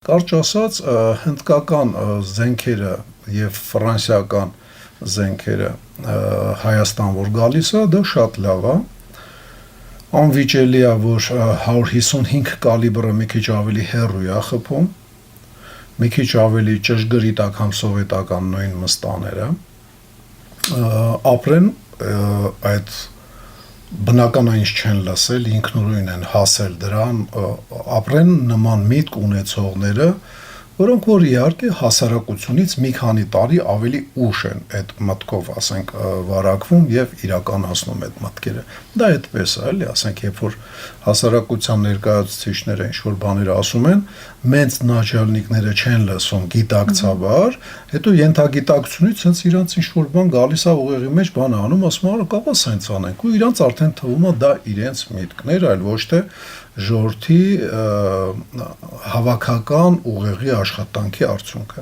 Կարճ ասած, հնդկական զենքերը եւ ֆրանսիական զենքերը Հայաստան որ գալիս է, դա շատ լավ է։ Անվիճելի է, որ 155 կալիբրը մի քիչ ավելի հեռու է խփում, մի քիչ ավելի ճշգրիտ է, քան սովետական նույն մստաները։ Ապրեն այդ բնականային չեն լսել, ինքնուրույն են հասել դրան, ապրեն նման միտք ունեցողները, որոնք որ իհարկե հասարակությունից մի քանի տարի ավելի ուշ են այդ մտքով, ասենք, վարակվում եւ իրականացնում այդ մտքերը։ Դա այդպես է, էլի, ասենք, երբ որ հասարակության ներկայացուցիչները ինչ-որ բաներ ասում են, մենց նաչալնիկները չեն լսում գիտակցաբար, հետո ենթագիտակցությունից հենց իրանց ինչ-որ բան գալիս է ուղեղի մեջ, բան անում, ասում են, կապա սենց անենք, ու իրանց արդեն թվում է դա իրենց միտքներ, այլ ոչ թե ժողովրդի հավաքական ուղեղի աշխատանքի արդյունքը։